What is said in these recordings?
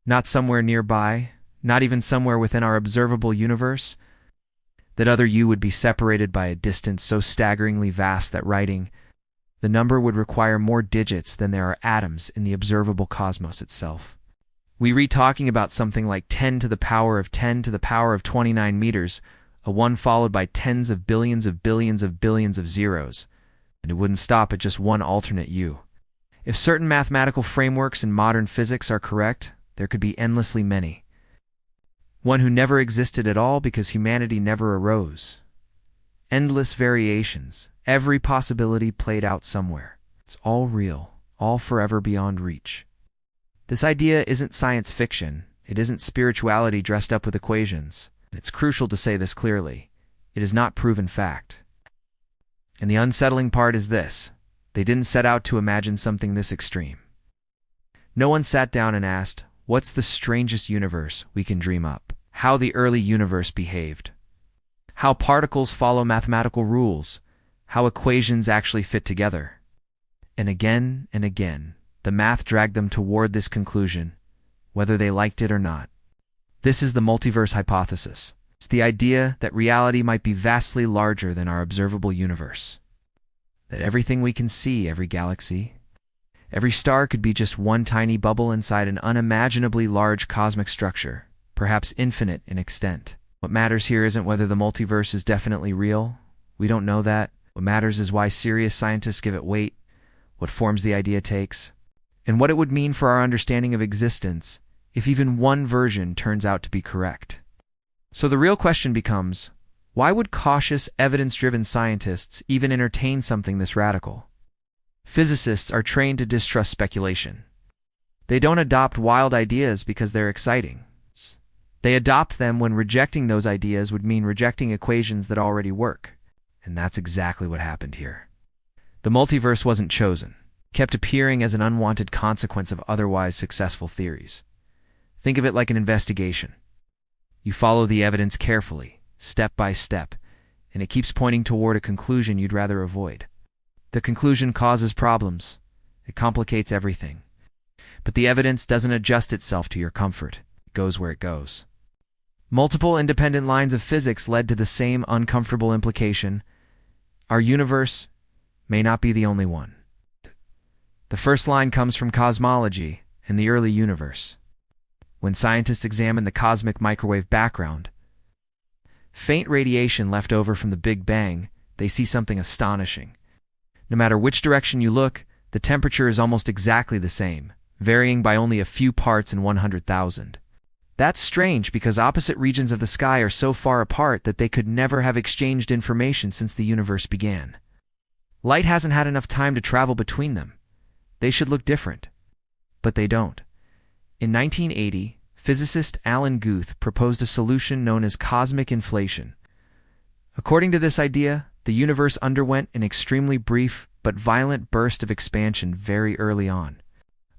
Not somewhere nearby, not even somewhere within our observable universe. That other you would be separated by a distance so staggeringly vast that writing the number would require more digits than there are atoms in the observable cosmos itself. We read talking about something like 10 to the power of 10 to the power of 29 meters, a 1 followed by tens of billions of billions of billions of zeros, and it wouldn't stop at just one alternate you. If certain mathematical frameworks in modern physics are correct, there could be endlessly many. One who never existed at all because humanity never arose. Endless variations, every possibility played out somewhere. It's all real, all forever beyond reach. This idea isn't science fiction. It isn't spirituality dressed up with equations. And it's crucial to say this clearly. It is not proven fact. And the unsettling part is this. They didn't set out to imagine something this extreme. No one sat down and asked, what's the strangest universe we can dream up? How the early universe behaved? How particles follow mathematical rules? How equations actually fit together? And again, the math dragged them toward this conclusion, whether they liked it or not. This is the multiverse hypothesis. It's the idea that reality might be vastly larger than our observable universe. That everything we can see, every galaxy, every star could be just one tiny bubble inside an unimaginably large cosmic structure, perhaps infinite in extent. What matters here isn't whether the multiverse is definitely real. We don't know that. What matters is why serious scientists give it weight, what forms the idea takes, and what it would mean for our understanding of existence if even one version turns out to be correct. So the real question becomes, why would cautious, evidence-driven scientists even entertain something this radical? Physicists are trained to distrust speculation. They don't adopt wild ideas because they're exciting. They adopt them when rejecting those ideas would mean rejecting equations that already work. And that's exactly what happened here. The multiverse wasn't chosen. It kept appearing as an unwanted consequence of otherwise successful theories. Think of it like an investigation. You follow the evidence carefully, step by step, and it keeps pointing toward a conclusion you'd rather avoid. The conclusion causes problems. It complicates everything. But the evidence doesn't adjust itself to your comfort. It goes where it goes. Multiple independent lines of physics led to the same uncomfortable implication. Our universe may not be the only one. The first line comes from cosmology and the early universe. When scientists examine the cosmic microwave background, faint radiation left over from the Big Bang, they see something astonishing. No matter which direction you look, the temperature is almost exactly the same, varying by only a few parts in 100,000. That's strange because opposite regions of the sky are so far apart that they could never have exchanged information since the universe began. Light hasn't had enough time to travel between them. They should look different. But they don't. In 1980, physicist Alan Guth proposed a solution known as cosmic inflation. According to this idea, the universe underwent an extremely brief but violent burst of expansion very early on.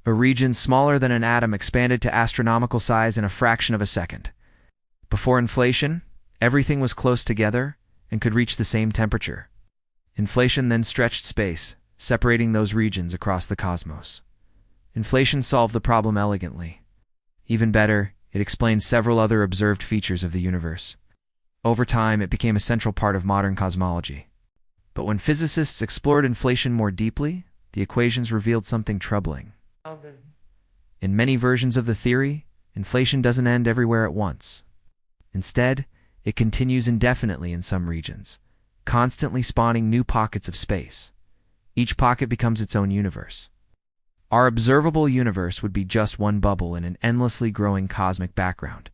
A region smaller than an atom expanded to astronomical size in a fraction of a second. Before inflation, everything was close together and could reach the same temperature. Inflation then stretched space, separating those regions across the cosmos. Inflation solved the problem elegantly. Even better, it explained several other observed features of the universe. Over time, it became a central part of modern cosmology. But when physicists explored inflation more deeply, the equations revealed something troubling. In many versions of the theory, inflation doesn't end everywhere at once. Instead, it continues indefinitely in some regions, constantly spawning new pockets of space. Each pocket becomes its own universe. Our observable universe would be just one bubble in an endlessly growing cosmic background.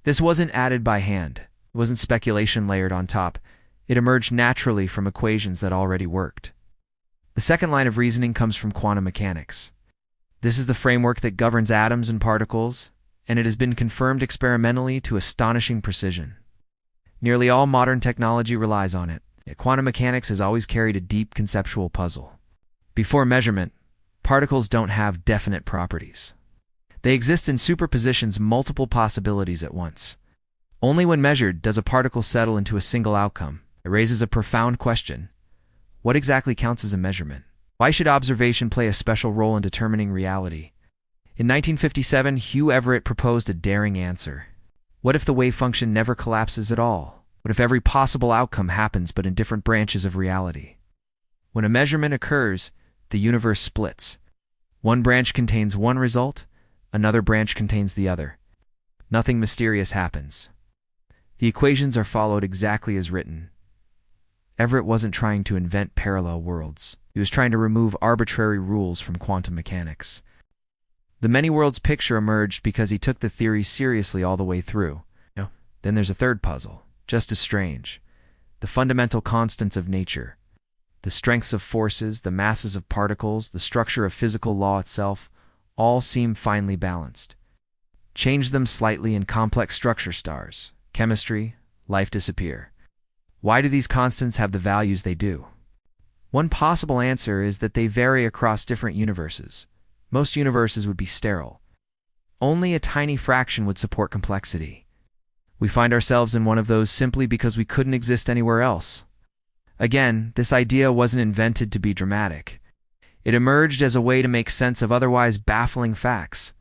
This wasn't added by hand. It wasn't speculation layered on top. It emerged naturally from equations that already worked. The second line of reasoning comes from quantum mechanics. This is the framework that governs atoms and particles, and it has been confirmed experimentally to astonishing precision. Nearly all modern technology relies on it, yet quantum mechanics has always carried a deep conceptual puzzle. Before measurement, particles don't have definite properties. They exist in superpositions, multiple possibilities at once. Only when measured does a particle settle into a single outcome. It raises a profound question. What exactly counts as a measurement? Why should observation play a special role in determining reality? In 1957, Hugh Everett proposed a daring answer. What if the wave function never collapses at all? What if every possible outcome happens but in different branches of reality? When a measurement occurs, the universe splits. One branch contains one result, another branch contains the other. Nothing mysterious happens. The equations are followed exactly as written. Everett wasn't trying to invent parallel worlds. He was trying to remove arbitrary rules from quantum mechanics. The many worlds picture emerged because he took the theory seriously all the way through. Then there's a third puzzle, just as strange. The fundamental constants of nature. The strengths of forces, the masses of particles, the structure of physical law itself, all seem finely balanced. Change them slightly and complex structure stars, chemistry, life disappear. Why do these constants have the values they do? One possible answer is that they vary across different universes. Most universes would be sterile. Only a tiny fraction would support complexity. We find ourselves in one of those simply because we couldn't exist anywhere else. Again, this idea wasn't invented to be dramatic. It emerged as a way to make sense of otherwise baffling facts.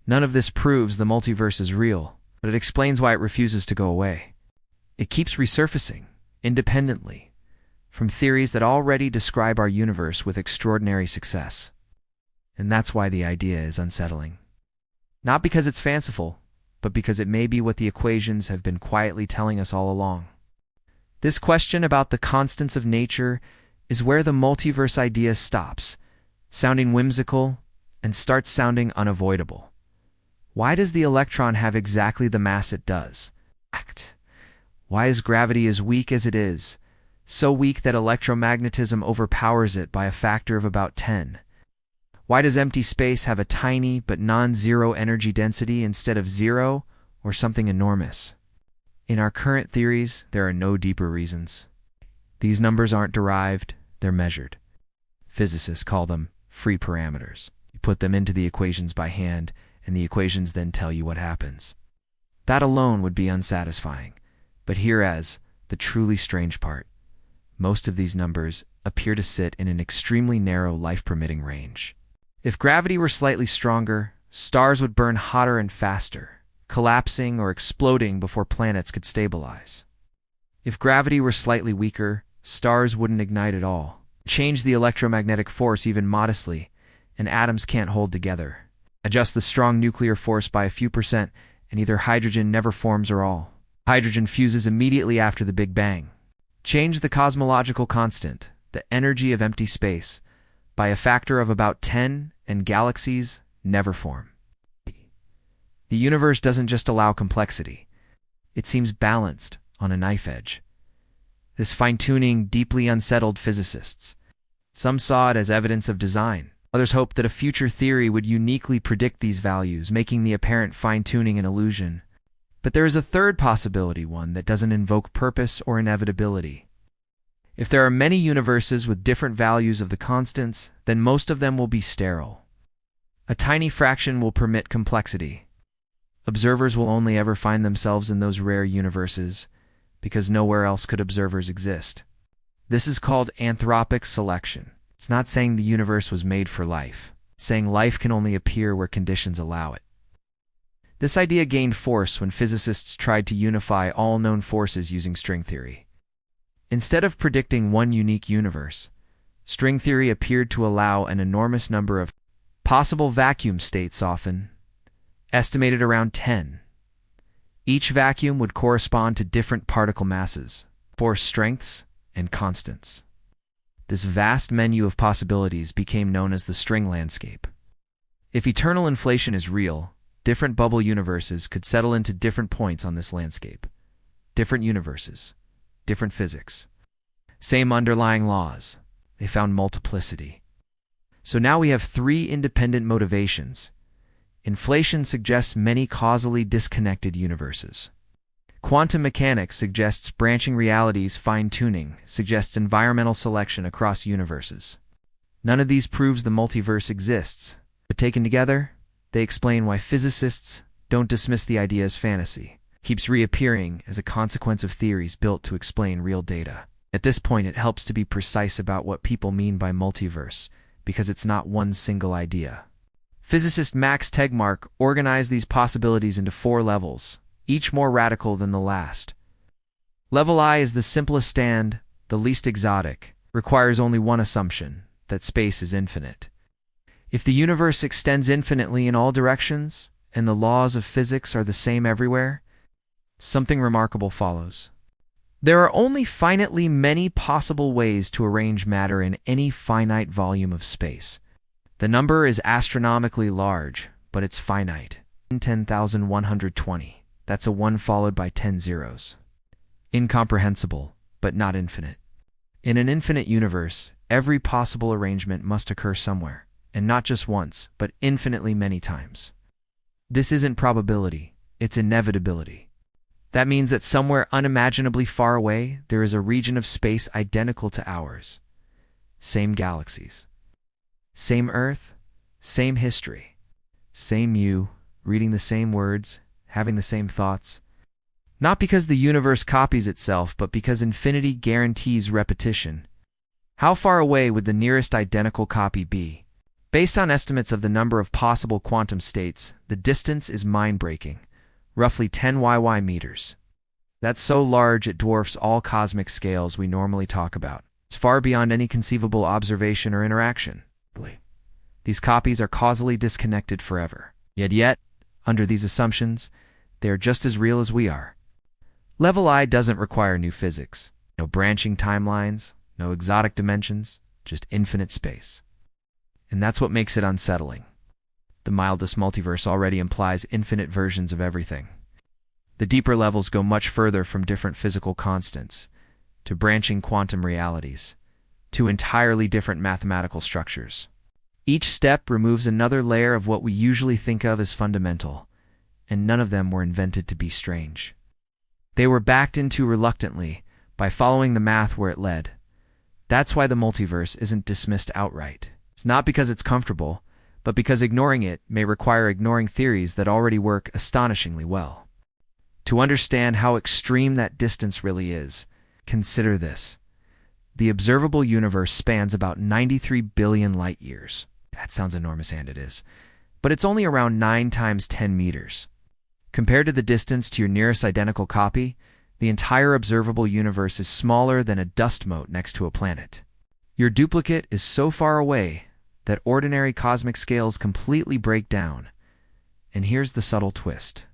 None of this proves the multiverse is real, but it explains why it refuses to go away. It keeps resurfacing, independently, from theories that already describe our universe with extraordinary success. And that's why the idea is unsettling. Not because it's fanciful, but because it may be what the equations have been quietly telling us all along. This question about the constants of nature is where the multiverse idea stops, sounding whimsical, and starts sounding unavoidable. Why does the electron have exactly the mass it does? Why is gravity as weak as it is, so weak that electromagnetism overpowers it by a factor of about 10? Why does empty space have a tiny but non-zero energy density instead of zero or something enormous? In our current theories, there are no deeper reasons. These numbers aren't derived, they're measured. Physicists call them free parameters. You put them into the equations by hand, and the equations then tell you what happens. That alone would be unsatisfying. But hereas the truly strange part. Most of these numbers appear to sit in an extremely narrow life-permitting range. If gravity were slightly stronger, stars would burn hotter and faster, collapsing or exploding before planets could stabilize. If gravity were slightly weaker, stars wouldn't ignite at all. Change the electromagnetic force even modestly, and atoms can't hold together. Adjust the strong nuclear force by a few percent, and either hydrogen never forms or all. Hydrogen fuses immediately after the Big Bang. Change the cosmological constant, the energy of empty space, by a factor of about 10, and galaxies never form. The universe doesn't just allow complexity. It seems balanced on a knife edge. This fine-tuning deeply unsettled physicists. Some saw it as evidence of design. Others hoped that a future theory would uniquely predict these values, making the apparent fine-tuning an illusion. But there is a third possibility, one that doesn't invoke purpose or inevitability. If there are many universes with different values of the constants, then most of them will be sterile. A tiny fraction will permit complexity. Observers will only ever find themselves in those rare universes, because nowhere else could observers exist. This is called anthropic selection. It's not saying the universe was made for life. It's saying life can only appear where conditions allow it. This idea gained force when physicists tried to unify all known forces using string theory. Instead of predicting one unique universe, string theory appeared to allow an enormous number of possible vacuum states, often estimated around 10. Each vacuum would correspond to different particle masses, force strengths, and constants. This vast menu of possibilities became known as the string landscape. If eternal inflation is real, different bubble universes could settle into different points on this landscape. Different universes, different physics. Same underlying laws. They found multiplicity. So now we have three independent motivations. Inflation suggests many causally disconnected universes. Quantum mechanics suggests branching realities. Fine-tuning suggests environmental selection across universes. None of these proves the multiverse exists, but taken together, they explain why physicists don't dismiss the idea as fantasy. It keeps reappearing as a consequence of theories built to explain real data. At this point, it helps to be precise about what people mean by multiverse, because it's not one single idea. Physicist Max Tegmark organized these possibilities into 4 levels, each more radical than the last. Level I is the simplest stand, the least exotic, requires only one assumption, that space is infinite. If the universe extends infinitely in all directions, and the laws of physics are the same everywhere, something remarkable follows. There are only finitely many possible ways to arrange matter in any finite volume of space. The number is astronomically large, but it's finite. 10,120. That's a 1 followed by 10 zeros. Incomprehensible, but not infinite. In an infinite universe, every possible arrangement must occur somewhere, and not just once, but infinitely many times. This isn't probability, it's inevitability. That means that somewhere unimaginably far away, there is a region of space identical to ours. Same galaxies. Same Earth, same history. Same you, reading the same words, having the same thoughts. Not because the universe copies itself, but because infinity guarantees repetition. How far away would the nearest identical copy be? Based on estimates of the number of possible quantum states, the distance is mind-breaking, roughly 10 YY meters. That's so large it dwarfs all cosmic scales we normally talk about. It's far beyond any conceivable observation or interaction. These copies are causally disconnected forever. Yet, under these assumptions, they are just as real as we are. Level I doesn't require new physics. No branching timelines, no exotic dimensions, just infinite space. And that's what makes it unsettling. The mildest multiverse already implies infinite versions of everything. The deeper levels go much further from different physical constants, to branching quantum realities, to entirely different mathematical structures. Each step removes another layer of what we usually think of as fundamental, and none of them were invented to be strange. They were backed into reluctantly by following the math where it led. That's why the multiverse isn't dismissed outright. It's not because it's comfortable, but because ignoring it may require ignoring theories that already work astonishingly well. To understand how extreme that distance really is, consider this. The observable universe spans about 93 billion light years. That sounds enormous, and it is. But it's only around 9 times 10 meters. Compared to the distance to your nearest identical copy, the entire observable universe is smaller than a dust mote next to a planet. Your duplicate is so far away that ordinary cosmic scales completely break down. And here's the subtle twist.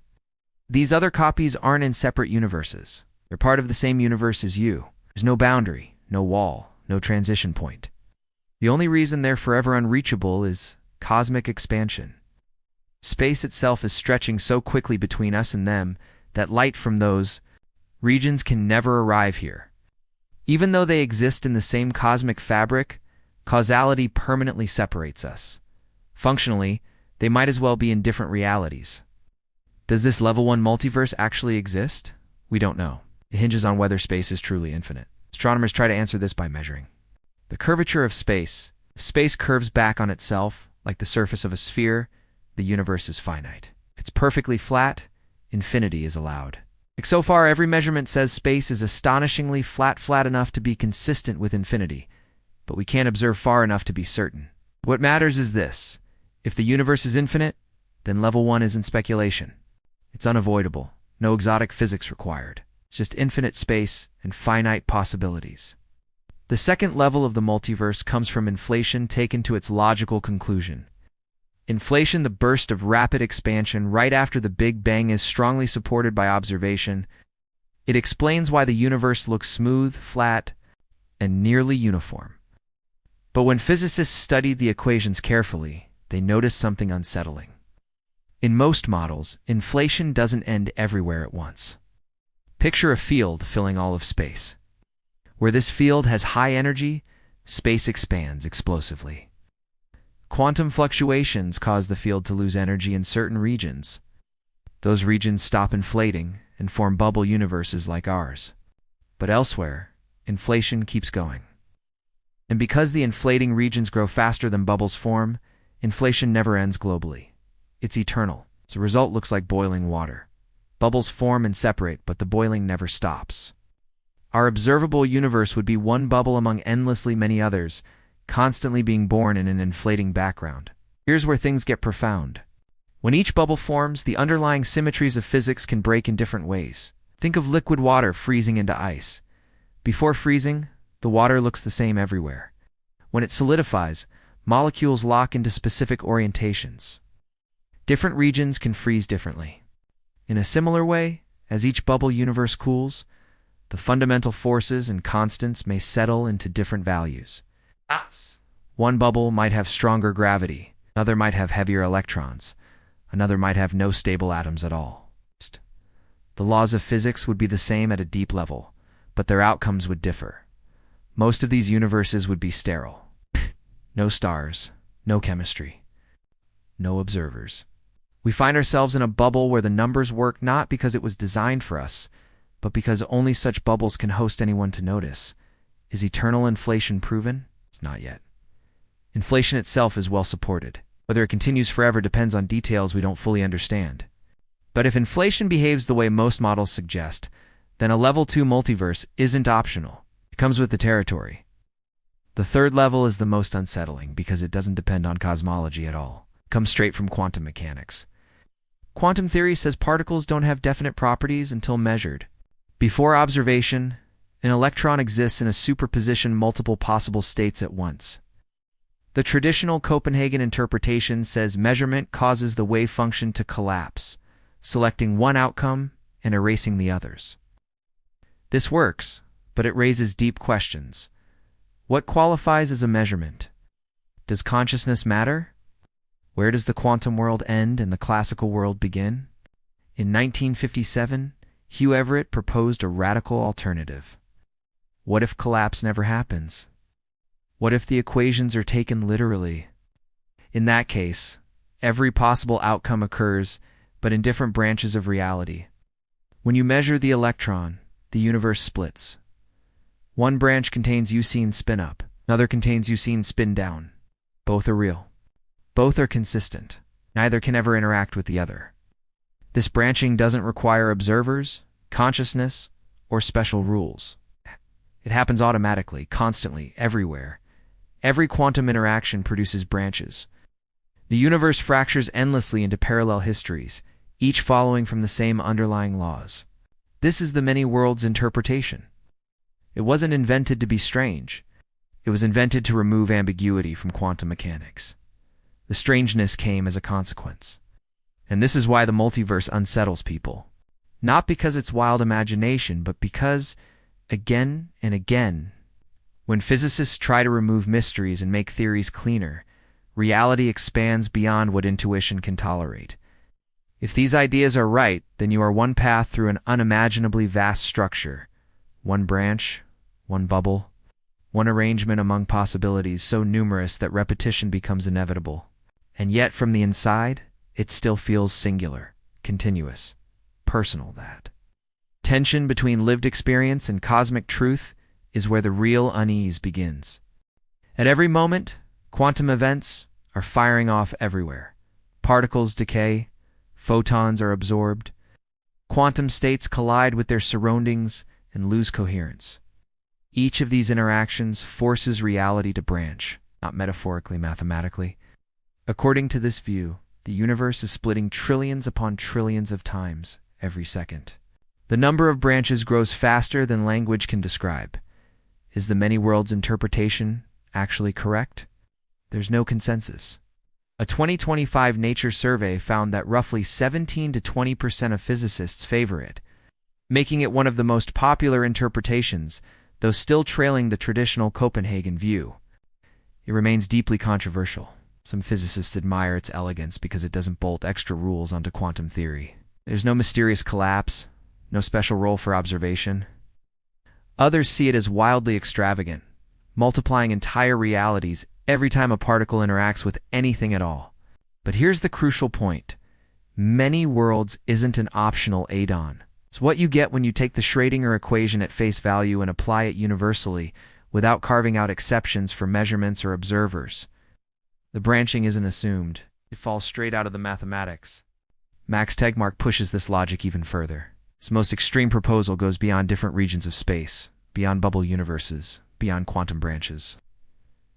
These other copies aren't in separate universes. They're part of the same universe as you. There's no boundary, no wall, no transition point. The only reason they're forever unreachable is cosmic expansion. Space itself is stretching so quickly between us and them that light from those regions can never arrive here. Even though they exist in the same cosmic fabric, causality permanently separates us. Functionally, they might as well be in different realities. Does this level 1 multiverse actually exist? We don't know. It hinges on whether space is truly infinite. Astronomers try to answer this by measuring the curvature of space. If space curves back on itself, like the surface of a sphere, the universe is finite. If it's perfectly flat, infinity is allowed. So far, every measurement says space is astonishingly flat enough to be consistent with infinity, but we can't observe far enough to be certain. What matters is this. If the universe is infinite, then level 1 isn't speculation. It's unavoidable. No exotic physics required. It's just infinite space and finite possibilities. The second level of the multiverse comes from inflation taken to its logical conclusion. Inflation, the burst of rapid expansion right after the Big Bang, is strongly supported by observation. It explains why the universe looks smooth, flat, and nearly uniform. But when physicists studied the equations carefully, they noticed something unsettling. In most models, inflation doesn't end everywhere at once. Picture a field filling all of space. Where this field has high energy, space expands explosively. Quantum fluctuations cause the field to lose energy in certain regions. Those regions stop inflating and form bubble universes like ours. But elsewhere, inflation keeps going. And because the inflating regions grow faster than bubbles form, inflation never ends globally. It's eternal. The result looks like boiling water. Bubbles form and separate, but the boiling never stops. Our observable universe would be one bubble among endlessly many others, constantly being born in an inflating background. Here's where things get profound. When each bubble forms, the underlying symmetries of physics can break in different ways. Think of liquid water freezing into ice. Before freezing, the water looks the same everywhere. When it solidifies, molecules lock into specific orientations. Different regions can freeze differently. In a similar way, as each bubble universe cools, the fundamental forces and constants may settle into different values. One bubble might have stronger gravity, another might have heavier electrons, another might have no stable atoms at all. The laws of physics would be the same at a deep level, but their outcomes would differ. Most of these universes would be sterile. No stars, no chemistry, no observers. We find ourselves in a bubble where the numbers work not because it was designed for us, but because only such bubbles can host anyone to notice. Is eternal inflation proven? It's not yet. Inflation itself is well supported. Whether it continues forever depends on details we don't fully understand. But if inflation behaves the way most models suggest, then a level 2 multiverse isn't optional. It comes with the territory. The third level is the most unsettling because it doesn't depend on cosmology at all. It comes straight from quantum mechanics. Quantum theory says particles don't have definite properties until measured. Before observation, an electron exists in a superposition multiple possible states at once. The traditional Copenhagen interpretation says measurement causes the wave function to collapse, selecting one outcome and erasing the others. This works, but it raises deep questions. What qualifies as a measurement? Does consciousness matter? Where does the quantum world end and the classical world begin? In 1957, Hugh Everett proposed a radical alternative. What if collapse never happens? What if the equations are taken literally? In that case, every possible outcome occurs, but in different branches of reality. When you measure the electron, the universe splits. One branch contains Eucine spin-up, another contains Eucine spin-down. Both are real. Both are consistent. Neither can ever interact with the other. This branching doesn't require observers, consciousness, or special rules. It happens automatically, constantly, everywhere. Every quantum interaction produces branches. The universe fractures endlessly into parallel histories, each following from the same underlying laws. This is the many worlds interpretation. It wasn't invented to be strange. It was invented to remove ambiguity from quantum mechanics. The strangeness came as a consequence. And this is why the multiverse unsettles people. Not because it's wild imagination, but because, again and again, when physicists try to remove mysteries and make theories cleaner, reality expands beyond what intuition can tolerate. If these ideas are right, then you are one path through an unimaginably vast structure. One branch, one bubble, one arrangement among possibilities so numerous that repetition becomes inevitable. And yet from the inside, it still feels singular, continuous, personal. That tension between lived experience and cosmic truth is where the real unease begins. At every moment, quantum events are firing off everywhere. Particles decay, photons are absorbed, quantum states collide with their surroundings and lose coherence. Each of these interactions forces reality to branch, not metaphorically, mathematically. According to this view, the universe is splitting trillions upon trillions of times every second. The number of branches grows faster than language can describe. Is the many worlds interpretation actually correct? There's no consensus. A 2025 Nature survey found that roughly 17 to 20% of physicists favor it, making it one of the most popular interpretations, though still trailing the traditional Copenhagen view. It remains deeply controversial. Some physicists admire its elegance because it doesn't bolt extra rules onto quantum theory. There's no mysterious collapse, no special role for observation. Others see it as wildly extravagant, multiplying entire realities every time a particle interacts with anything at all. But here's the crucial point. Many worlds isn't an optional add-on. It's what you get when you take the Schrödinger equation at face value and apply it universally without carving out exceptions for measurements or observers. The branching isn't assumed. It falls straight out of the mathematics. Max Tegmark pushes this logic even further. His most extreme proposal goes beyond different regions of space, beyond bubble universes, beyond quantum branches.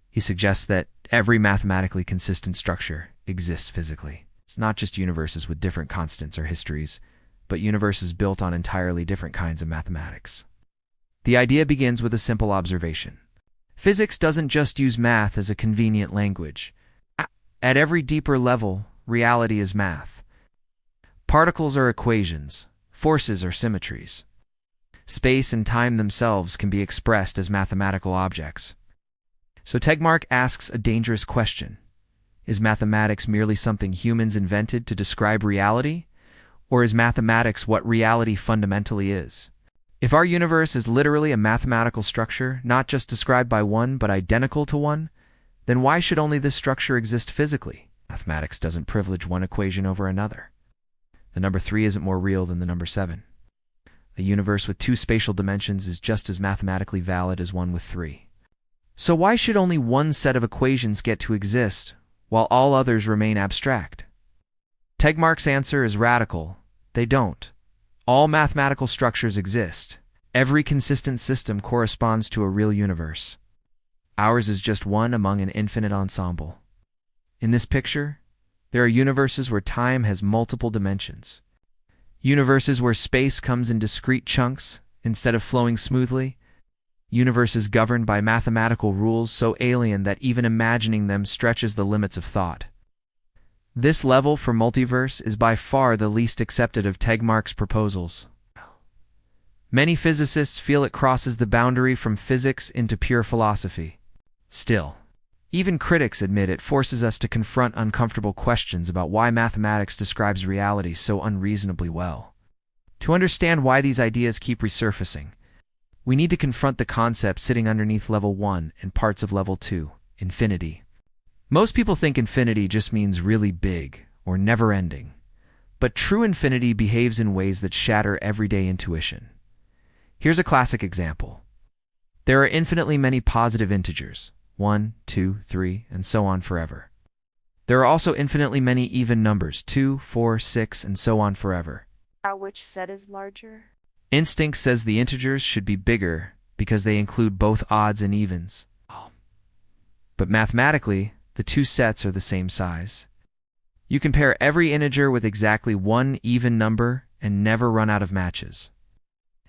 He suggests that every mathematically consistent structure, exist physically. It's not just universes with different constants or histories, but universes built on entirely different kinds of mathematics. The idea begins with a simple observation. Physics doesn't just use math as a convenient language. At every deeper level, reality is math. Particles are equations, forces are symmetries. Space and time themselves can be expressed as mathematical objects. So Tegmark asks a dangerous question. Is mathematics merely something humans invented to describe reality? Or is mathematics what reality fundamentally is? If our universe is literally a mathematical structure, not just described by one, but identical to one, then why should only this structure exist physically? Mathematics doesn't privilege one equation over another. The number 3 isn't more real than the number 7. A universe with 2 spatial dimensions is just as mathematically valid as one with 3. So why should only one set of equations get to exist, while all others remain abstract? Tegmark's answer is radical. They don't. All mathematical structures exist. Every consistent system corresponds to a real universe. Ours is just one among an infinite ensemble. In this picture, there are universes where time has multiple dimensions. Universes where space comes in discrete chunks instead of flowing smoothly. Universes governed by mathematical rules so alien that even imagining them stretches the limits of thought. This level for Multiverse is by far the least accepted of Tegmark's proposals. Many physicists feel it crosses the boundary from physics into pure philosophy. Still, even critics admit it forces us to confront uncomfortable questions about why mathematics describes reality so unreasonably well. To understand why these ideas keep resurfacing, we need to confront the concept sitting underneath level 1 and parts of level 2, infinity. Most people think infinity just means really big or never-ending, but true infinity behaves in ways that shatter everyday intuition. Here's a classic example. There are infinitely many positive integers, 1, 2, 3, and so on forever. There are also infinitely many even numbers, 2, 4, 6, and so on forever. Which set is larger? Instinct says the integers should be bigger because they include both odds and evens. But mathematically, the 2 sets are the same size. You can pair every integer with exactly one even number and never run out of matches.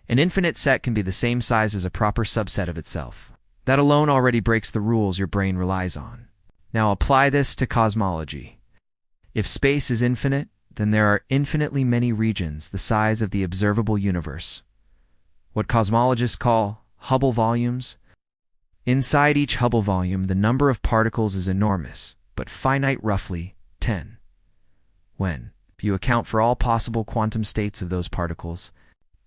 An infinite set can be the same size as a proper subset of itself. That alone already breaks the rules your brain relies on. Now apply this to cosmology. If space is infinite, then there are infinitely many regions the size of the observable universe. What cosmologists call Hubble volumes. Inside each Hubble volume, the number of particles is enormous, but finite, roughly 10. If you account for all possible quantum states of those particles,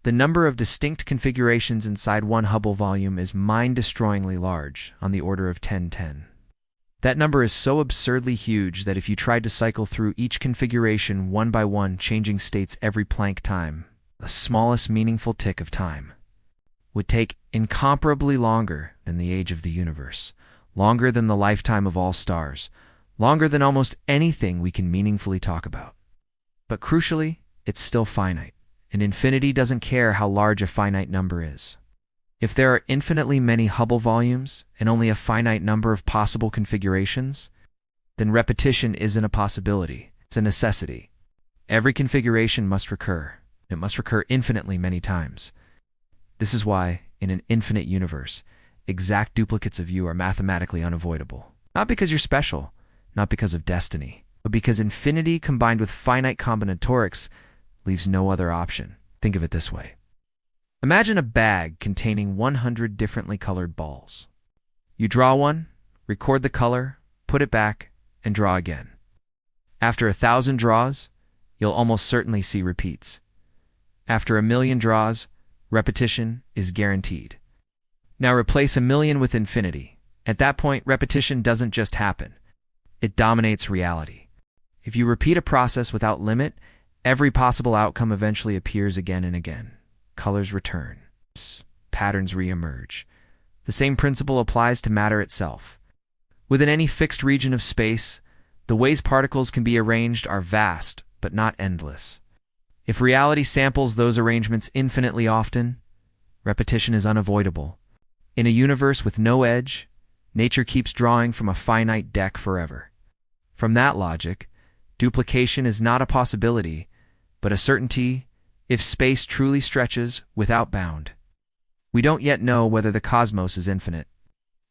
the number of distinct configurations inside one Hubble volume is mind-destroyingly large, on the order of 1010. That number is so absurdly huge that if you tried to cycle through each configuration one by one, changing states every Planck time, the smallest meaningful tick of time, would take incomparably longer than the age of the universe, longer than the lifetime of all stars, longer than almost anything we can meaningfully talk about. But crucially, it's still finite, and infinity doesn't care how large a finite number is. If there are infinitely many Hubble volumes and only a finite number of possible configurations, then repetition isn't a possibility, it's a necessity. Every configuration must recur. It must recur infinitely many times. This is why, in an infinite universe, exact duplicates of you are mathematically unavoidable. Not because you're special, not because of destiny, but because infinity combined with finite combinatorics leaves no other option. Think of it this way. Imagine a bag containing 100 differently colored balls. You draw one, record the color, put it back, and draw again. After 1,000 draws, you'll almost certainly see repeats. After 1,000,000 draws, repetition is guaranteed. Now replace 1,000,000 with infinity. At that point, repetition doesn't just happen. It dominates reality. If you repeat a process without limit, every possible outcome eventually appears again and again. Colors return. Patterns re-emerge. The same principle applies to matter itself. Within any fixed region of space, the ways particles can be arranged are vast, but not endless. If reality samples those arrangements infinitely often, repetition is unavoidable. In a universe with no edge, nature keeps drawing from a finite deck forever. From that logic, duplication is not a possibility, but a certainty if space truly stretches without bound. We don't yet know whether the cosmos is infinite,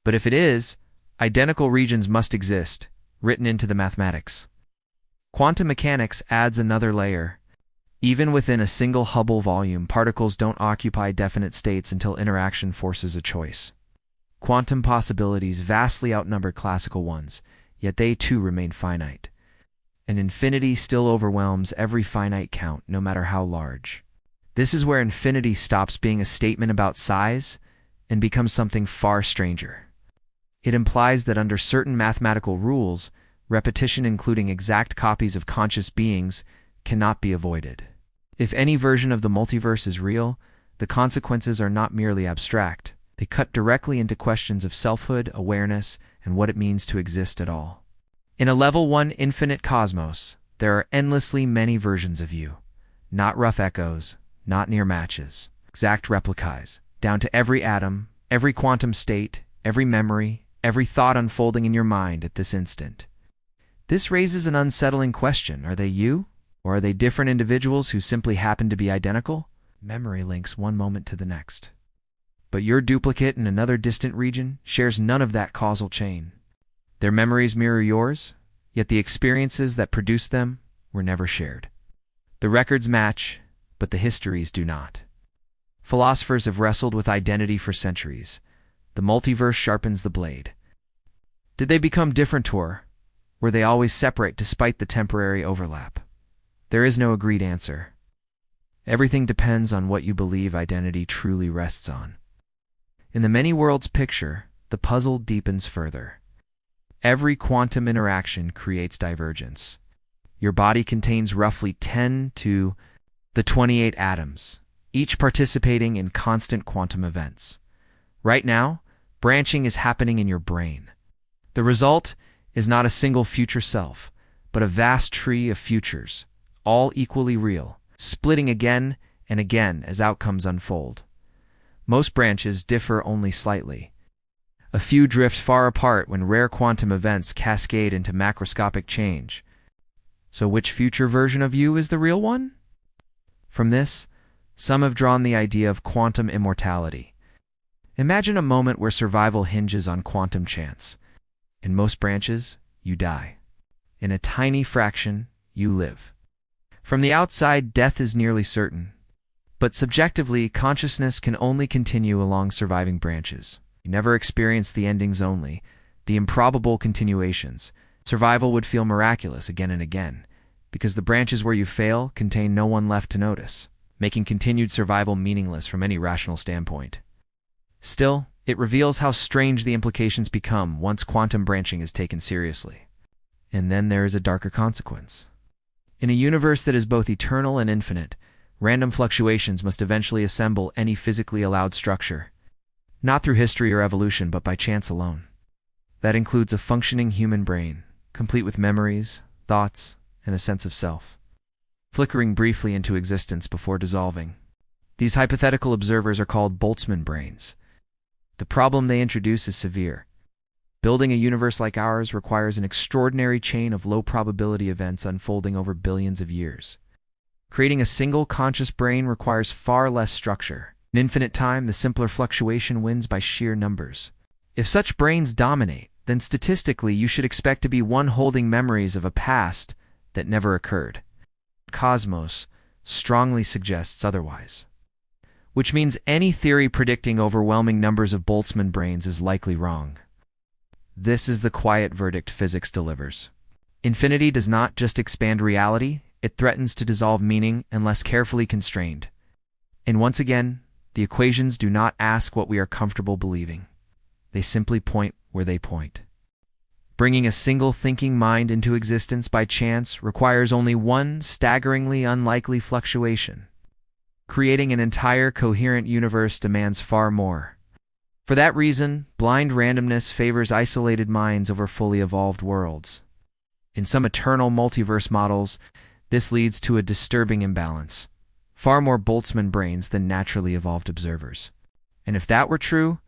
but if it is, identical regions must exist, written into the mathematics. Quantum mechanics adds another layer. Even within a single Hubble volume, particles don't occupy definite states until interaction forces a choice. Quantum possibilities vastly outnumber classical ones, yet they too remain finite. And infinity still overwhelms every finite count, no matter how large. This is where infinity stops being a statement about size and becomes something far stranger. It implies that under certain mathematical rules, repetition, including exact copies of conscious beings, cannot be avoided. If any version of the multiverse is real, the consequences are not merely abstract. They cut directly into questions of selfhood, awareness, and what it means to exist at all. In a level 1 infinite cosmos, there are endlessly many versions of you. Not rough echoes, not near matches, exact replicas, down to every atom, every quantum state, every memory, every thought unfolding in your mind at this instant. This raises an unsettling question. Are they you? Or are they different individuals who simply happen to be identical? Memory links one moment to the next. But your duplicate in another distant region shares none of that causal chain. Their memories mirror yours, yet the experiences that produced them were never shared. The records match, but the histories do not. Philosophers have wrestled with identity for centuries. The multiverse sharpens the blade. Did they become different, or were they always separate despite the temporary overlap? There is no agreed answer. Everything depends on what you believe identity truly rests on. In the many worlds picture, the puzzle deepens further. Every quantum interaction creates divergence. Your body contains roughly 10 to the 28 atoms, each participating in constant quantum events. Right now, branching is happening in your brain. The result is not a single future self, but a vast tree of futures, all equally real, splitting again and again as outcomes unfold. Most branches differ only slightly. A few drift far apart when rare quantum events cascade into macroscopic change. So which future version of you is the real one? From this, some have drawn the idea of quantum immortality. Imagine a moment where survival hinges on quantum chance. In most branches, you die. In a tiny fraction, you live. From the outside, death is nearly certain. But subjectively, consciousness can only continue along surviving branches. You never experience the endings only, the improbable continuations. Survival would feel miraculous again and again, because the branches where you fail contain no one left to notice, making continued survival meaningless from any rational standpoint. Still, it reveals how strange the implications become once quantum branching is taken seriously. And then there is a darker consequence. In a universe that is both eternal and infinite, random fluctuations must eventually assemble any physically allowed structure, not through history or evolution, but by chance alone. That includes a functioning human brain, complete with memories, thoughts, and a sense of self, flickering briefly into existence before dissolving. These hypothetical observers are called Boltzmann brains. The problem they introduce is severe. Building a universe like ours requires an extraordinary chain of low-probability events unfolding over billions of years. Creating a single conscious brain requires far less structure. In infinite time, the simpler fluctuation wins by sheer numbers. If such brains dominate, then statistically you should expect to be one holding memories of a past that never occurred. Cosmos strongly suggests otherwise, which means any theory predicting overwhelming numbers of Boltzmann brains is likely wrong. This is the quiet verdict physics delivers. Infinity does not just expand reality, it threatens to dissolve meaning unless carefully constrained. And once again, the equations do not ask what we are comfortable believing. They simply point where they point. Bringing a single thinking mind into existence by chance requires only one staggeringly unlikely fluctuation. Creating an entire coherent universe demands far more. For that reason, blind randomness favors isolated minds over fully evolved worlds. In some eternal multiverse models, this leads to a disturbing imbalance. Far more Boltzmann brains than naturally evolved observers. And if that were true,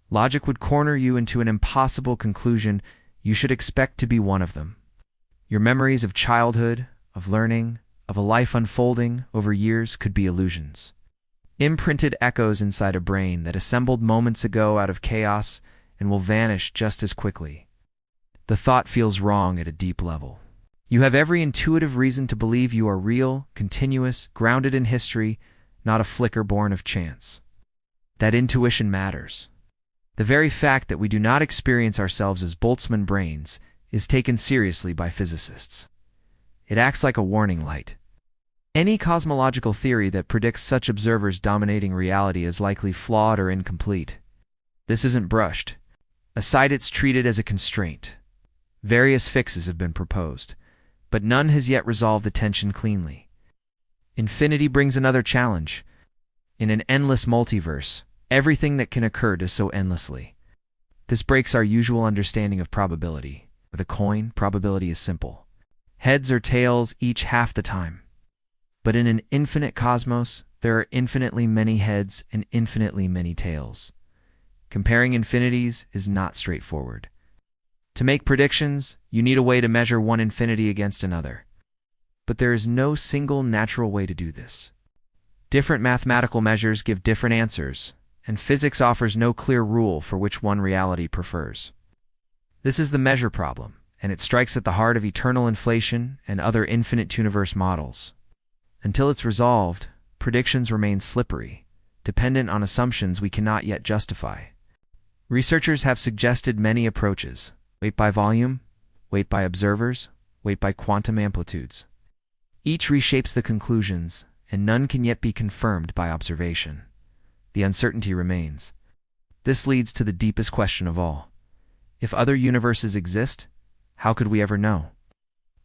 logic would corner you into an impossible conclusion: you should expect to be one of them. Your memories of childhood, of learning, of a life unfolding over years could be illusions. Imprinted echoes inside a brain that assembled moments ago out of chaos and will vanish just as quickly. The thought feels wrong at a deep level. You have every intuitive reason to believe you are real, continuous, grounded in history, not a flicker born of chance. That intuition matters. The very fact that we do not experience ourselves as Boltzmann brains is taken seriously by physicists. It acts like a warning light. Any cosmological theory that predicts such observers dominating reality is likely flawed or incomplete. This isn't brushed. Aside, it's treated as a constraint. Various fixes have been proposed, but none has yet resolved the tension cleanly. Infinity brings another challenge. In an endless multiverse, everything that can occur does so endlessly. This breaks our usual understanding of probability. With a coin, probability is simple. Heads or tails each half the time. But in an infinite cosmos, there are infinitely many heads and infinitely many tails. Comparing infinities is not straightforward. To make predictions, you need a way to measure one infinity against another. But there is no single natural way to do this. Different mathematical measures give different answers, and physics offers no clear rule for which one reality prefers. This is the measure problem, and it strikes at the heart of eternal inflation and other infinite universe models. Until it's resolved, predictions remain slippery, dependent on assumptions we cannot yet justify. Researchers have suggested many approaches: weight by volume, weight by observers, weight by quantum amplitudes. Each reshapes the conclusions, and none can yet be confirmed by observation. The uncertainty remains. This leads to the deepest question of all. If other universes exist, how could we ever know?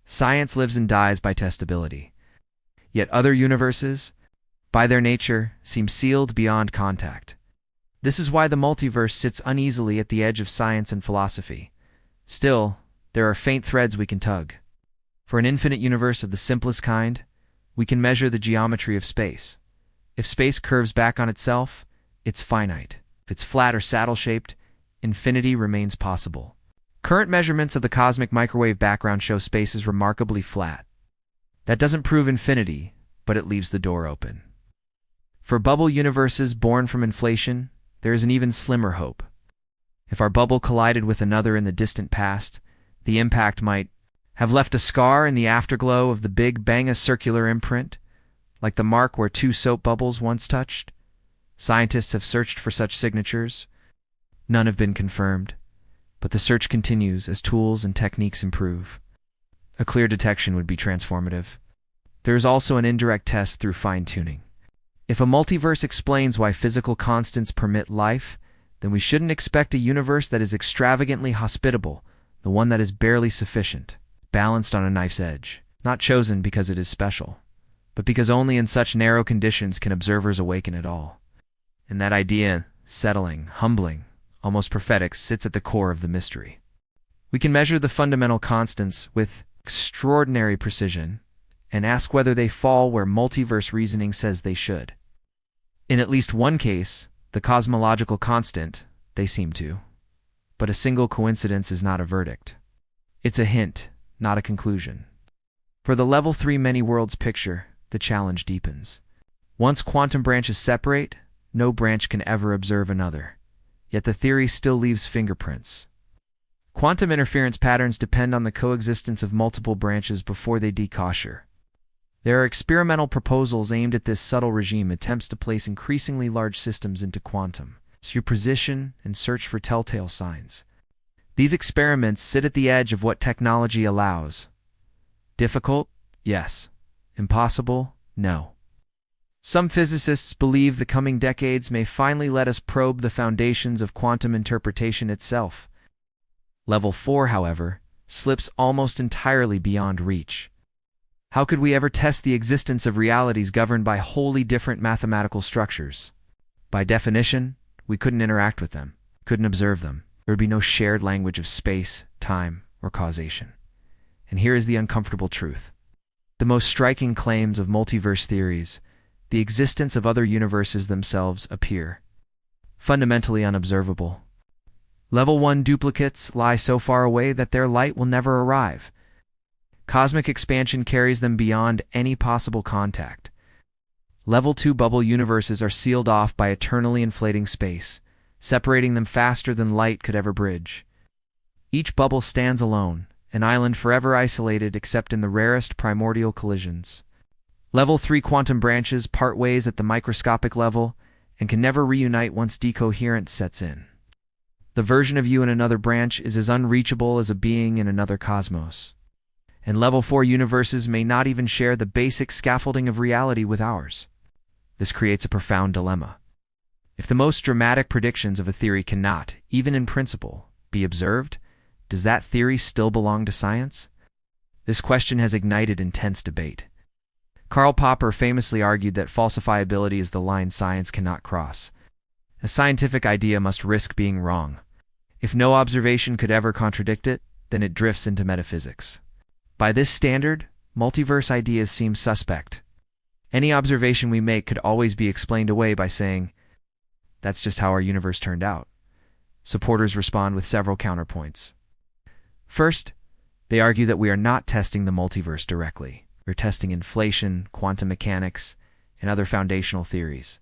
Science lives and dies by testability. Yet other universes, by their nature, seem sealed beyond contact. This is why the multiverse sits uneasily at the edge of science and philosophy. Still, there are faint threads we can tug. For an infinite universe of the simplest kind, we can measure the geometry of space. If space curves back on itself, it's finite. If it's flat or saddle-shaped, infinity remains possible. Current measurements of the cosmic microwave background show space is remarkably flat. That doesn't prove infinity, but it leaves the door open. For bubble universes born from inflation, there is an even slimmer hope. If our bubble collided with another in the distant past, the impact might have left a scar in the afterglow of the Big Bang, a circular imprint, like the mark where two soap bubbles once touched. Scientists have searched for such signatures. None have been confirmed, but the search continues as tools and techniques improve. A clear detection would be transformative. There is also an indirect test through fine-tuning. If a multiverse explains why physical constants permit life, then we shouldn't expect a universe that is extravagantly hospitable, the one that is barely sufficient, balanced on a knife's edge, not chosen because it is special, but because only in such narrow conditions can observers awaken at all. And that idea, settling, humbling, almost prophetic, sits at the core of the mystery. We can measure the fundamental constants with extraordinary precision and ask whether they fall where multiverse reasoning says they should. In at least one case, the cosmological constant, they seem to. But a single coincidence is not a verdict. It's a hint, not a conclusion. For the level 3 many worlds picture, the challenge deepens. Once quantum branches separate, no branch can ever observe another. Yet the theory still leaves fingerprints. Quantum interference patterns depend on the coexistence of multiple branches before they decousure. There are experimental proposals aimed at this subtle regime, attempts to place increasingly large systems into quantum, superposition, and search for telltale signs. These experiments sit at the edge of what technology allows. Difficult? Yes. Impossible? No. Some physicists believe the coming decades may finally let us probe the foundations of quantum interpretation itself. Level 4, however, slips almost entirely beyond reach. How could we ever test the existence of realities governed by wholly different mathematical structures? By definition, we couldn't interact with them, couldn't observe them. There would be no shared language of space, time, or causation. And here is the uncomfortable truth. The most striking claims of multiverse theories, the existence of other universes themselves, appear fundamentally unobservable. Level 1 duplicates lie so far away that their light will never arrive. Cosmic expansion carries them beyond any possible contact. Level 2 bubble universes are sealed off by eternally inflating space, separating them faster than light could ever bridge. Each bubble stands alone, an island forever isolated except in the rarest primordial collisions. Level 3 quantum branches part ways at the microscopic level and can never reunite once decoherence sets in. The version of you in another branch is as unreachable as a being in another cosmos. And Level 4 universes may not even share the basic scaffolding of reality with ours. This creates a profound dilemma. If the most dramatic predictions of a theory cannot, even in principle, be observed, does that theory still belong to science? This question has ignited intense debate. Karl Popper famously argued that falsifiability is the line science cannot cross. A scientific idea must risk being wrong. If no observation could ever contradict it, then it drifts into metaphysics. By this standard, multiverse ideas seem suspect. Any observation we make could always be explained away by saying, "That's just how our universe turned out." Supporters respond with several counterpoints. First, they argue that we are not testing the multiverse directly. We're testing inflation, quantum mechanics, and other foundational theories.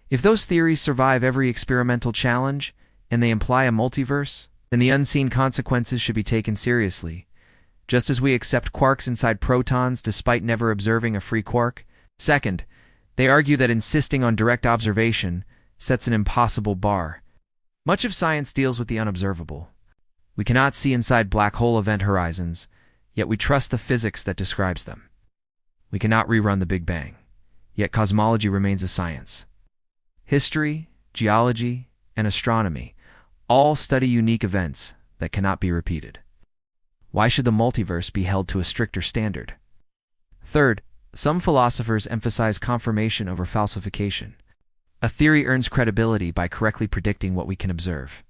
If those theories survive every experimental challenge, and they imply a multiverse, then the unseen consequences should be taken seriously. Just as we accept quarks inside protons despite never observing a free quark. Second, they argue that insisting on direct observation sets an impossible bar. Much of science deals with the unobservable. We cannot see inside black hole event horizons, yet we trust the physics that describes them. We cannot rerun the Big Bang, yet cosmology remains a science. History, geology, and astronomy all study unique events that cannot be repeated. Why should the multiverse be held to a stricter standard? Third, some philosophers emphasize confirmation over falsification. A theory earns credibility by correctly predicting what we can observe.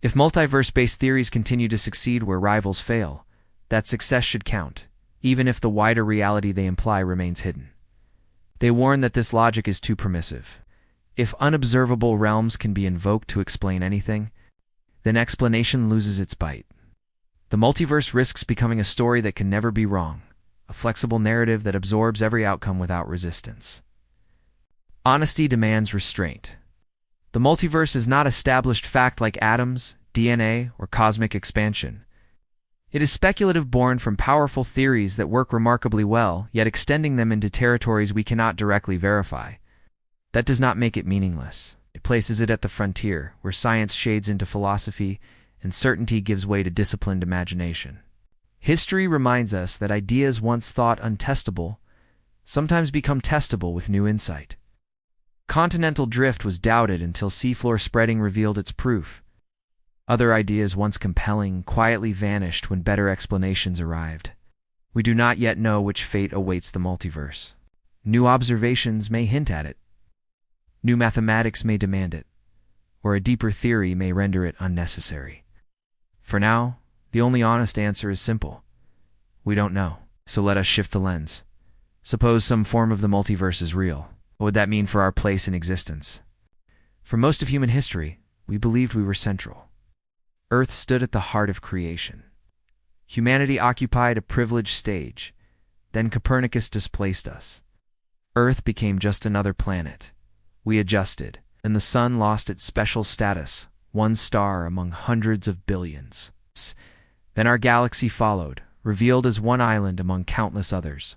If multiverse-based theories continue to succeed where rivals fail, that success should count, even if the wider reality they imply remains hidden. They warn that this logic is too permissive. If unobservable realms can be invoked to explain anything, then explanation loses its bite. The multiverse risks becoming a story that can never be wrong, a flexible narrative that absorbs every outcome without resistance. Honesty demands restraint. The multiverse is not established fact like atoms, DNA, or cosmic expansion. It is speculative born from powerful theories that work remarkably well, yet extending them into territories we cannot directly verify. That does not make it meaningless. It places it at the frontier, where science shades into philosophy and certainty gives way to disciplined imagination. History reminds us that ideas once thought untestable sometimes become testable with new insight. Continental drift was doubted until seafloor spreading revealed its proof. Other ideas once compelling quietly vanished when better explanations arrived. We do not yet know which fate awaits the multiverse. New observations may hint at it. New mathematics may demand it, or a deeper theory may render it unnecessary. For now, the only honest answer is simple. We don't know, so let us shift the lens. Suppose some form of the multiverse is real. What would that mean for our place in existence? For most of human history, we believed we were central. Earth stood at the heart of creation. Humanity occupied a privileged stage. Then Copernicus displaced us. Earth became just another planet. We adjusted, and the sun lost its special status, one star among hundreds of billions. Then our galaxy followed, revealed as one island among countless others.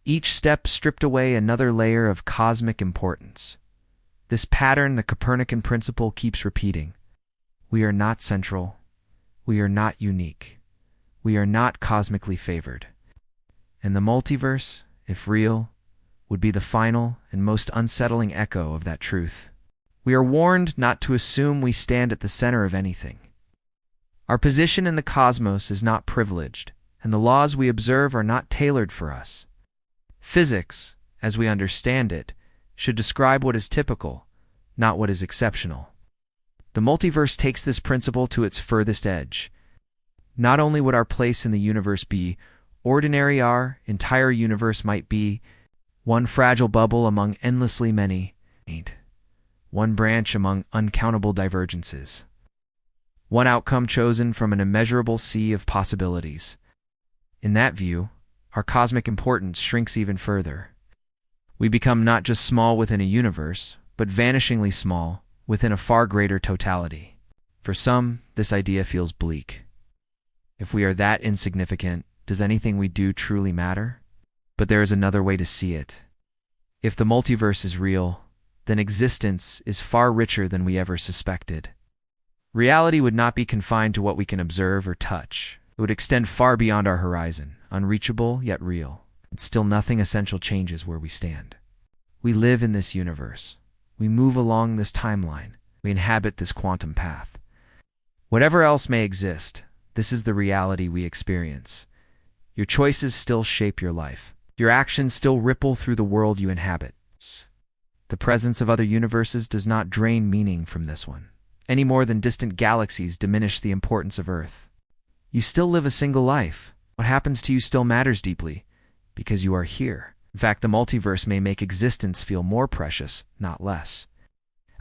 Each step stripped away another layer of cosmic importance. This pattern the Copernican principle keeps repeating. We are not central. We are not unique. We are not cosmically favored. And the multiverse, if real, would be the final and most unsettling echo of that truth. We are warned not to assume we stand at the center of anything. Our position in the cosmos is not privileged, and the laws we observe are not tailored for us. Physics, as we understand it, should describe what is typical, not what is exceptional. The multiverse takes this principle to its furthest edge. Not only would our place in the universe be ordinary, our entire universe might be one fragile bubble among endlessly many, one branch among uncountable divergences, one outcome chosen from an immeasurable sea of possibilities. In that view, our cosmic importance shrinks even further. We become not just small within a universe, but vanishingly small within a far greater totality. For some, this idea feels bleak. If we are that insignificant, does anything we do truly matter? But there is another way to see it. If the multiverse is real, then existence is far richer than we ever suspected. Reality would not be confined to what we can observe or touch. It would extend far beyond our horizon, unreachable yet real. And still nothing essential changes where we stand. We live in this universe. We move along this timeline. We inhabit this quantum path. Whatever else may exist, this is the reality we experience. Your choices still shape your life. Your actions still ripple through the world you inhabit. The presence of other universes does not drain meaning from this one, any more than distant galaxies diminish the importance of Earth. You still live a single life. What happens to you still matters deeply, because you are here. In fact, the multiverse may make existence feel more precious, not less.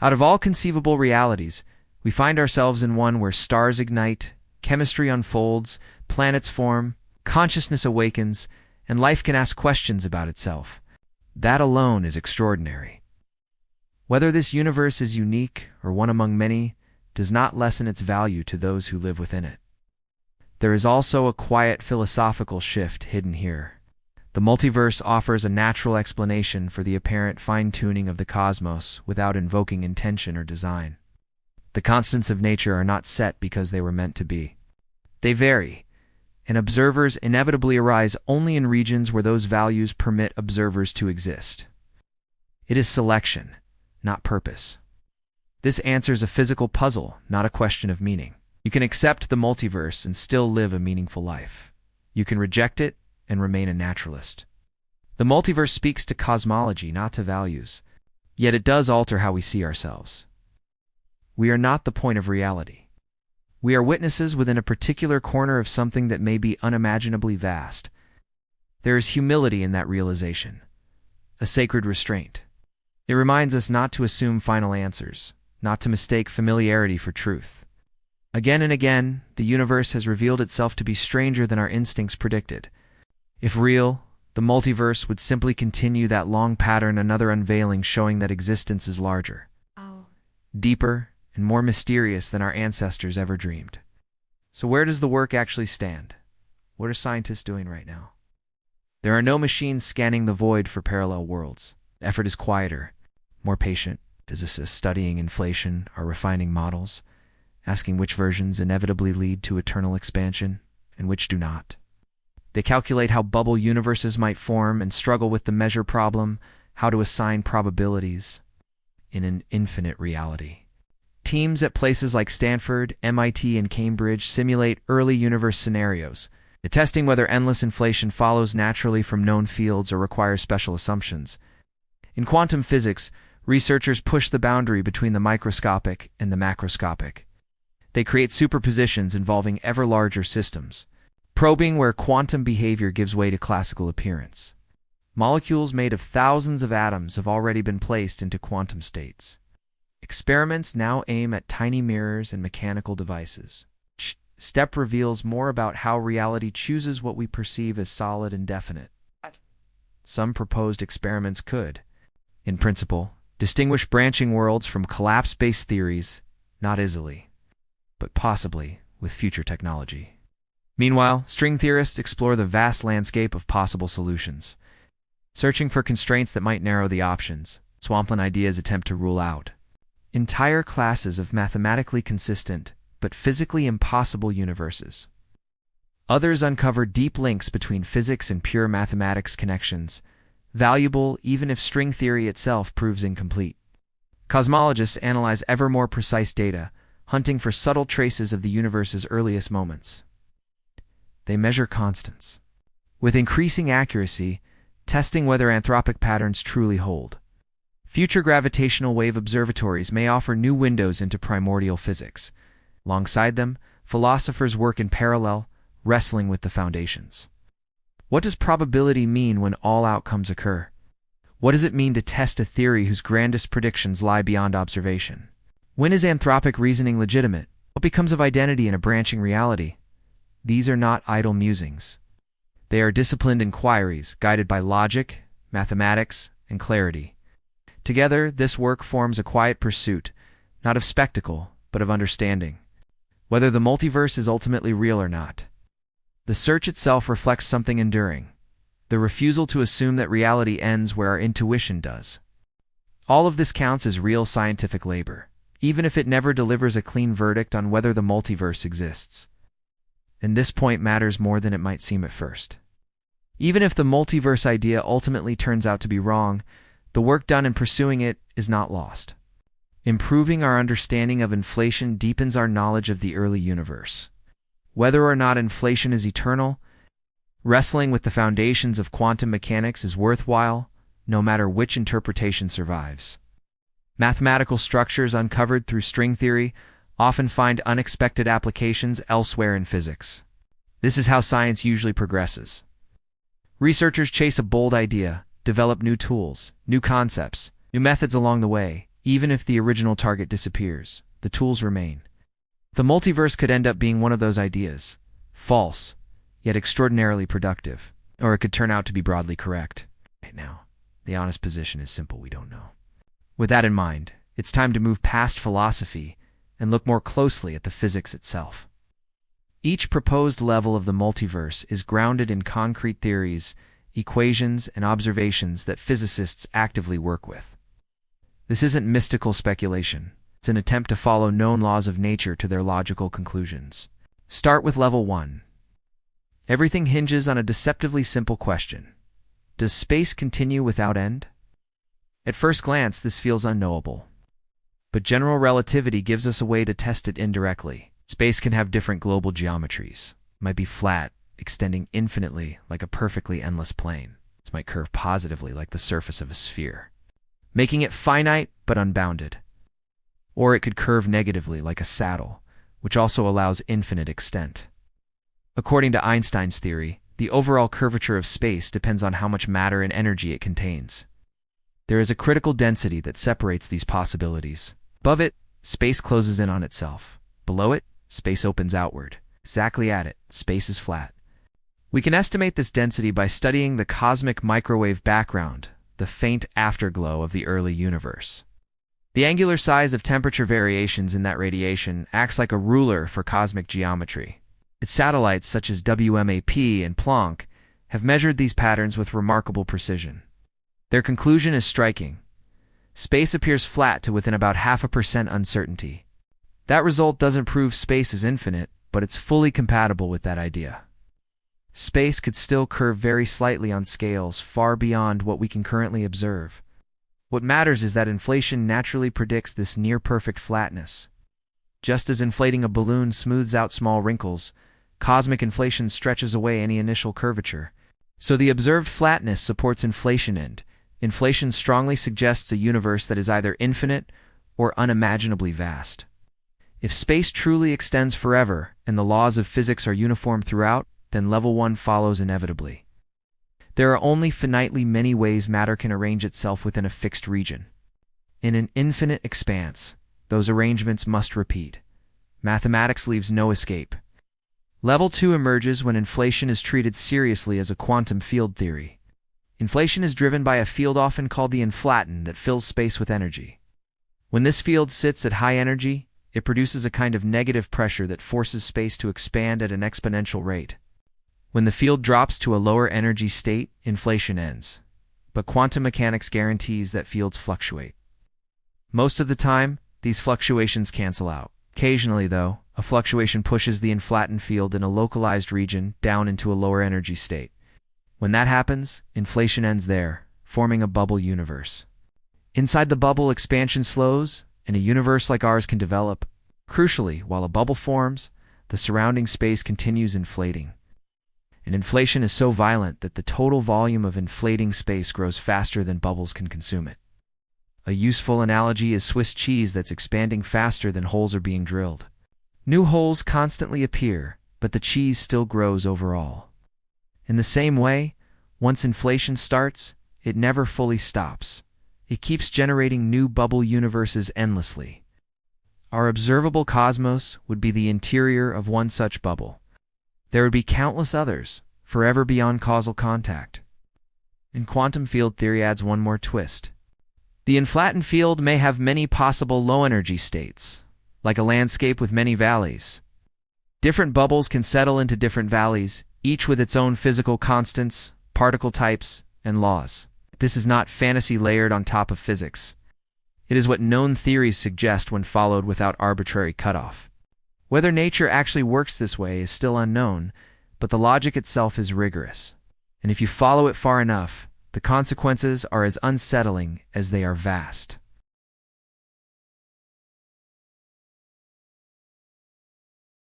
Out of all conceivable realities, we find ourselves in one where stars ignite, chemistry unfolds, planets form, consciousness awakens, and life can ask questions about itself. That alone is extraordinary. Whether this universe is unique or one among many does not lessen its value to those who live within it. There is also a quiet philosophical shift hidden here. The multiverse offers a natural explanation for the apparent fine-tuning of the cosmos without invoking intention or design. The constants of nature are not set because they were meant to be. They vary, and observers inevitably arise only in regions where those values permit observers to exist. It is selection, not purpose. This answers a physical puzzle, not a question of meaning. You can accept the multiverse and still live a meaningful life. You can reject it and remain a naturalist. The multiverse speaks to cosmology, not to values, yet it does alter how we see ourselves. We are not the point of reality. We are witnesses within a particular corner of something that may be unimaginably vast. There is humility in that realization, a sacred restraint. It reminds us not to assume final answers, not to mistake familiarity for truth. Again and again, the universe has revealed itself to be stranger than our instincts predicted. If real, the multiverse would simply continue that long pattern, another unveiling showing that existence is larger, deeper, and more mysterious than our ancestors ever dreamed. So where does the work actually stand? What are scientists doing right now? There are no machines scanning the void for parallel worlds. The effort is quieter, more patient. Physicists studying inflation are refining models, asking which versions inevitably lead to eternal expansion and which do not. They calculate how bubble universes might form and struggle with the measure problem, how to assign probabilities in an infinite reality. Teams at places like Stanford, MIT, and Cambridge simulate early universe scenarios, testing whether endless inflation follows naturally from known fields or requires special assumptions. In quantum physics, researchers push the boundary between the microscopic and the macroscopic. They create superpositions involving ever larger systems, probing where quantum behavior gives way to classical appearance. Molecules made of thousands of atoms have already been placed into quantum states. Experiments now aim at tiny mirrors and mechanical devices. Each step reveals more about how reality chooses what we perceive as solid and definite. Some proposed experiments could, in principle, distinguish branching worlds from collapse-based theories, not easily, but possibly with future technology. Meanwhile, string theorists explore the vast landscape of possible solutions, searching for constraints that might narrow the options. Swampland ideas attempt to rule out entire classes of mathematically consistent but physically impossible universes. Others uncover deep links between physics and pure mathematics connections, valuable even if string theory itself proves incomplete. Cosmologists analyze ever more precise data, hunting for subtle traces of the universe's earliest moments. They measure constants, with increasing accuracy, testing whether anthropic patterns truly hold. Future gravitational wave observatories may offer new windows into primordial physics. Alongside them, philosophers work in parallel, wrestling with the foundations. What does probability mean when all outcomes occur? What does it mean to test a theory whose grandest predictions lie beyond observation? When is anthropic reasoning legitimate? What becomes of identity in a branching reality? These are not idle musings. They are disciplined inquiries, guided by logic, mathematics, and clarity. Together, this work forms a quiet pursuit, not of spectacle, but of understanding, whether the multiverse is ultimately real or not. The search itself reflects something enduring, the refusal to assume that reality ends where our intuition does. All of this counts as real scientific labor, even if it never delivers a clean verdict on whether the multiverse exists. And this point matters more than it might seem at first. Even if the multiverse idea ultimately turns out to be wrong, the work done in pursuing it is not lost. Improving our understanding of inflation deepens our knowledge of the early universe. Whether or not inflation is eternal, wrestling with the foundations of quantum mechanics is worthwhile, no matter which interpretation survives. Mathematical structures uncovered through string theory often find unexpected applications elsewhere in physics. This is how science usually progresses. Researchers chase a bold idea, develop new tools, new concepts, new methods along the way. Even if the original target disappears, the tools remain. The multiverse could end up being one of those ideas, false, yet extraordinarily productive, or it could turn out to be broadly correct. Right now, the honest position is simple: we don't know. With that in mind, it's time to move past philosophy and look more closely at the physics itself. Each proposed level of the multiverse is grounded in concrete theories, equations, and observations that physicists actively work with. This isn't mystical speculation. It's an attempt to follow known laws of nature to their logical conclusions. Start with level 1. Everything hinges on a deceptively simple question. Does space continue without end? At first glance, this feels unknowable. But general relativity gives us a way to test it indirectly. Space can have different global geometries. It might be flat, extending infinitely like a perfectly endless plane. It might curve positively like the surface of a sphere, making it finite but unbounded. Or it could curve negatively like a saddle, which also allows infinite extent. According to Einstein's theory, the overall curvature of space depends on how much matter and energy it contains. There is a critical density that separates these possibilities. Above it, space closes in on itself. Below it, space opens outward. Exactly at it, space is flat. We can estimate this density by studying the cosmic microwave background, the faint afterglow of the early universe. The angular size of temperature variations in that radiation acts like a ruler for cosmic geometry. Its satellites such as WMAP and Planck have measured these patterns with remarkable precision. Their conclusion is striking. Space appears flat to within about 0.5% uncertainty. That result doesn't prove space is infinite, but it's fully compatible with that idea. Space could still curve very slightly on scales far beyond what we can currently observe. What matters is that inflation naturally predicts this near-perfect flatness. Just as inflating a balloon smooths out small wrinkles, cosmic inflation stretches away any initial curvature. So the observed flatness supports inflation, and inflation strongly suggests a universe that is either infinite or unimaginably vast. If space truly extends forever and the laws of physics are uniform throughout, then level 1 follows inevitably. There are only finitely many ways matter can arrange itself within a fixed region. In an infinite expanse, those arrangements must repeat. Mathematics leaves no escape. Level 2 emerges when inflation is treated seriously as a quantum field theory. Inflation is driven by a field often called the inflaton that fills space with energy. When this field sits at high energy, it produces a kind of negative pressure that forces space to expand at an exponential rate. When the field drops to a lower energy state, inflation ends. But quantum mechanics guarantees that fields fluctuate. Most of the time, these fluctuations cancel out. Occasionally, though, a fluctuation pushes the inflaton field in a localized region down into a lower energy state. When that happens, inflation ends there, forming a bubble universe. Inside the bubble, expansion slows, and a universe like ours can develop. Crucially, while a bubble forms, the surrounding space continues inflating. And inflation is so violent that the total volume of inflating space grows faster than bubbles can consume it. A useful analogy is Swiss cheese that's expanding faster than holes are being drilled. New holes constantly appear, but the cheese still grows overall. In the same way, once inflation starts, it never fully stops. It keeps generating new bubble universes endlessly. Our observable cosmos would be the interior of one such bubble. There would be countless others, forever beyond causal contact. And quantum field theory adds one more twist. The inflatened field may have many possible low-energy states, like a landscape with many valleys. Different bubbles can settle into different valleys, each with its own physical constants, particle types, and laws. This is not fantasy layered on top of physics. It is what known theories suggest when followed without arbitrary cutoff. Whether nature actually works this way is still unknown, but the logic itself is rigorous. And if you follow it far enough, the consequences are as unsettling as they are vast.